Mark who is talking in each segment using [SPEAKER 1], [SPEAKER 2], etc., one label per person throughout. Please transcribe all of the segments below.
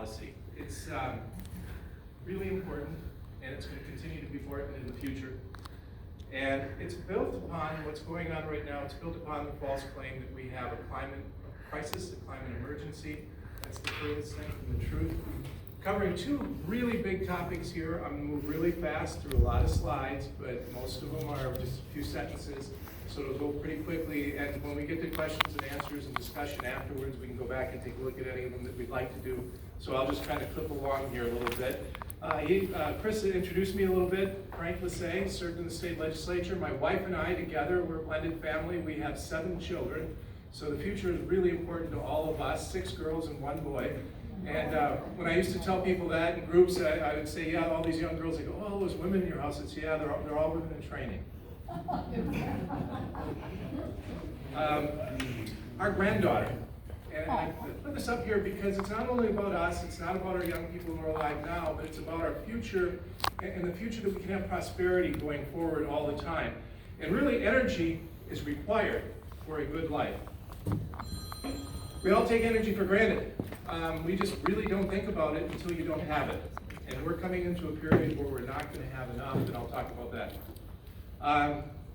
[SPEAKER 1] policy. It's really important, and it's going to continue to be important in the future. And it's built upon what's going on right now. It's built upon the false claim that we have a climate crisis, a climate emergency. That's the furthest thing from the truth. Covering two really big topics here. I'm going to move really fast through a lot of slides, but most of them are just a few sentences, so it'll go pretty quickly. And when we get to questions and answers and discussion afterwards, we can go back and take a look at any of them that we'd like to do. So I'll just kind of clip along here a little bit. Chris introduced me a little bit. Frank Lassay served in the state legislature. My wife and I together, we're a blended family. We have 7 children. So the future is really important to all of us, 6 girls and 1 boy. And when I used to tell people that in groups, I would say, yeah, all these young girls, they go, oh, all those women in your house. It's, yeah, they're all women in training. Our granddaughter. And I put this up here because it's not only about us, it's not about our young people who are alive now, but it's about our future and the future that we can have prosperity going forward all the time. And really, energy is required for a good life. We all take energy for granted. We just really don't think about it until you don't have it. And we're coming into a period where we're not going to have enough, and I'll talk about that.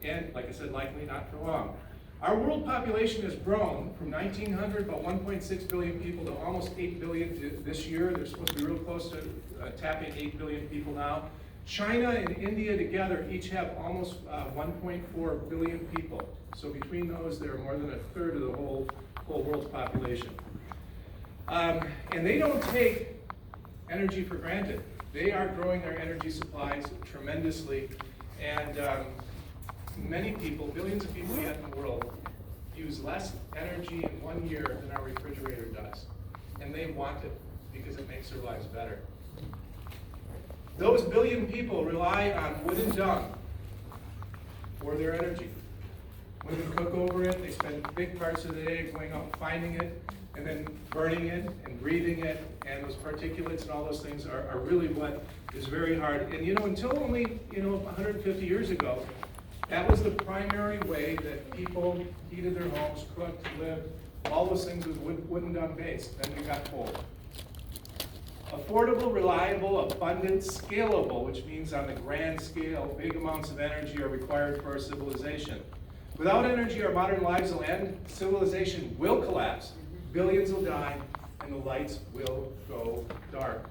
[SPEAKER 1] And like I said, likely not for long. Our world population has grown from 1900, about 1.6 billion people, to almost 8 billion this year. They're supposed to be real close to tapping 8 billion people now. China and India together each have almost 1.4 billion people. So between those, they're more than a third of the whole world's population. And they don't take energy for granted. They are growing their energy supplies tremendously. And many people, billions of people yet in the world, use less energy in 1 year than our refrigerator does. And they want it because it makes their lives better. Those billion people rely on wood and dung for their energy. Women cook over it, they spend big parts of the day going out and finding it, and then burning it and breathing it, and those particulates and all those things are really what is very hard. And until only 150 years ago, that was the primary way that people heated their homes, cooked, lived. All those things was wood and dung based. Then we got coal. Affordable, reliable, abundant, scalable, which means on the grand scale, big amounts of energy are required for our civilization. Without energy, our modern lives will end, civilization will collapse, billions will die, and the lights will go dark.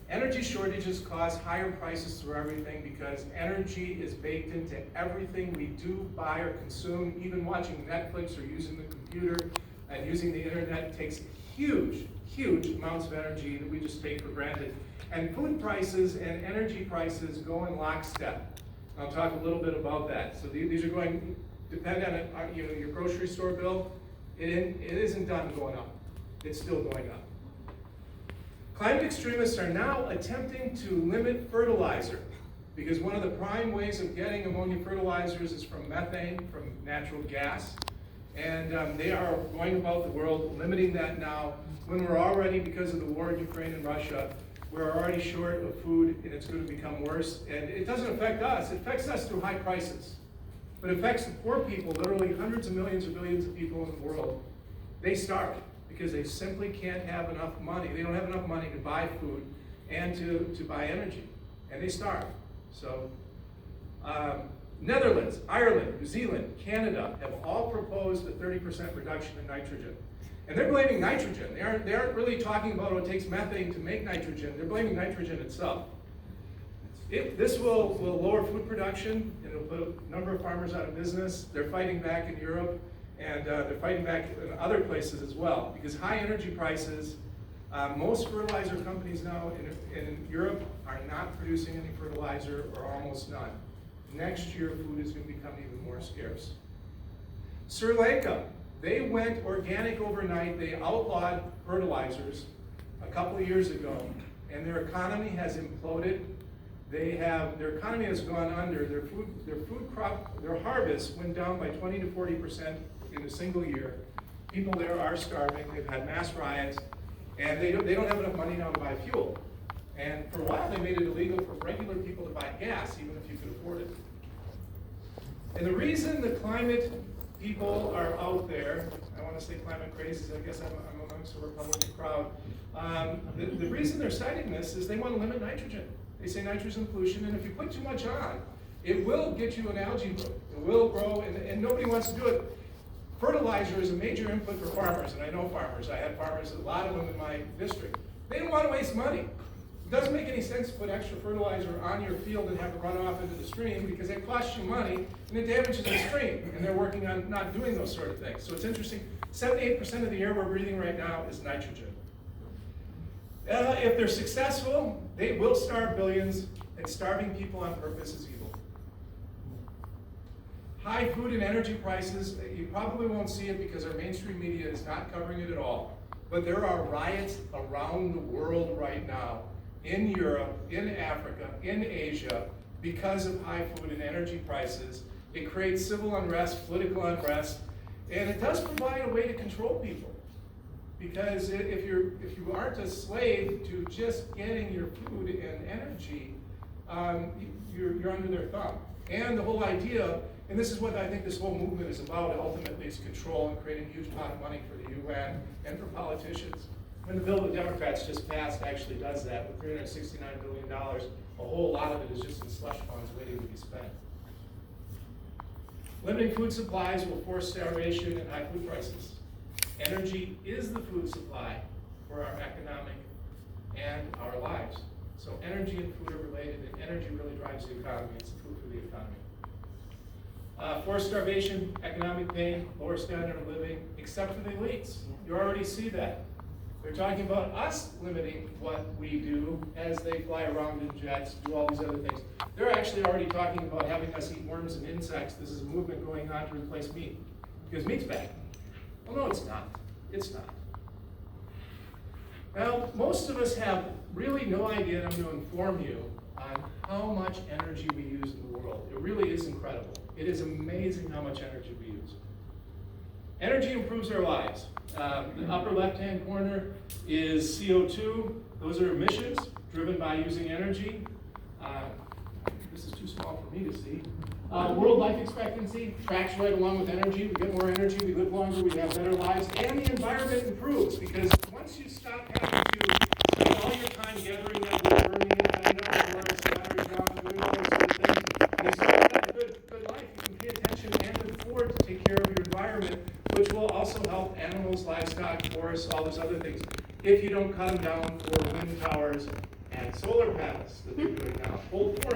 [SPEAKER 1] Energy shortages cause higher prices through everything because energy is baked into everything we do, buy, or consume. Even watching Netflix or using the computer and using the internet takes huge amounts of energy that we just take for granted. And food prices and energy prices go in lockstep. I'll talk a little bit about that. So these are going, depend on your grocery store bill. It isn't done going up. It's still going up. Climate extremists are now attempting to limit fertilizer because one of the prime ways of getting ammonia fertilizers is from methane, from natural gas. And they are going about the world limiting that now when we're already, because of the war in Ukraine and Russia, we're already short of food and it's going to become worse. And it doesn't affect us. It affects us through high prices. But it affects the poor people, literally hundreds of millions or billions of people in the world. They starve because they simply can't have enough money. They don't have enough money to buy food and to buy energy. And they starve. So Netherlands, Ireland, New Zealand, Canada have all proposed a 30% reduction in nitrogen. And they're blaming nitrogen. They aren't really talking about what it takes methane to make nitrogen. They're blaming nitrogen itself. This will lower food production, and it'll put a number of farmers out of business. They're fighting back in Europe, and they're fighting back in other places as well, because high energy prices, most fertilizer companies now in Europe are not producing any fertilizer or almost none. Next year, food is going to become even more scarce. Sri Lanka, they went organic overnight. They outlawed fertilizers a couple of years ago, and their economy has imploded. Their economy has gone under. Their food crop, their harvest went down by 20 to 40% in a single year. People there are starving. They've had mass riots, and they don't have enough money now to buy fuel. And for a while, they made it illegal for regular people to buy gas, even if you could afford it. And the reason the climate people are out there, I want to say climate crazies, I guess I'm amongst the Republican crowd, The reason they're citing this is they want to limit nitrogen. They say nitrogen pollution, and if you put too much on, it will get you an algae bloom. It will grow, and nobody wants to do it. Fertilizer is a major input for farmers, and I know farmers. I have farmers, a lot of them in my district. They don't want to waste money. It doesn't make any sense to put extra fertilizer on your field and have it run off into the stream because it costs you money and it damages the stream. And they're working on not doing those sort of things. So it's interesting. 78% of the air we're breathing right now is nitrogen. If they're successful, they will starve billions, and starving people on purpose is evil. High food and energy prices, you probably won't see it because our mainstream media is not covering it at all. But there are riots around the world right now, in Europe, in Africa, in Asia, because of high food and energy prices. It creates civil unrest, political unrest, and it does provide a way to control people. Because if you aren't a slave to just getting your food and energy, you're under their thumb. And the whole idea, and this is what I think this whole movement is about, ultimately, is control and creating a huge amount of money for the UN and for politicians. And the bill the Democrats just passed actually does that with $369 billion. A whole lot of it is just in slush funds waiting to be spent. Limiting food supplies will force starvation and high food prices. Energy is the food supply for our economic and our lives. So energy and food are related, and energy really drives the economy. It's the food for the economy. Forced starvation, economic pain, lower standard of living, except for the elites. You already see that. They're talking about us limiting what we do as they fly around in jets, do all these other things. They're actually already talking about having us eat worms and insects. This is a movement going on to replace meat, because meat's bad. Well, no, it's not. It's not. Now, most of us have really no idea, and I'm going to inform you on how much energy we use in the world. It really is incredible. It is amazing how much energy we use. Energy improves our lives. The upper left-hand corner is CO2. Those are emissions driven by using energy. This is too small for me to see. World life expectancy tracks right along with energy. We get more energy, we live longer, we have better lives, and the environment improves, because once you stop having to spend all your time gathering that wood, burning it, cutting up the forest, scattering down, doing all those sort of things, and you start to have a good life, you can pay attention and afford to take care of your environment, which will also help animals, livestock, forests, all those other things, if you don't cut them down for wind towers and solar panels that they're doing now. Whole forests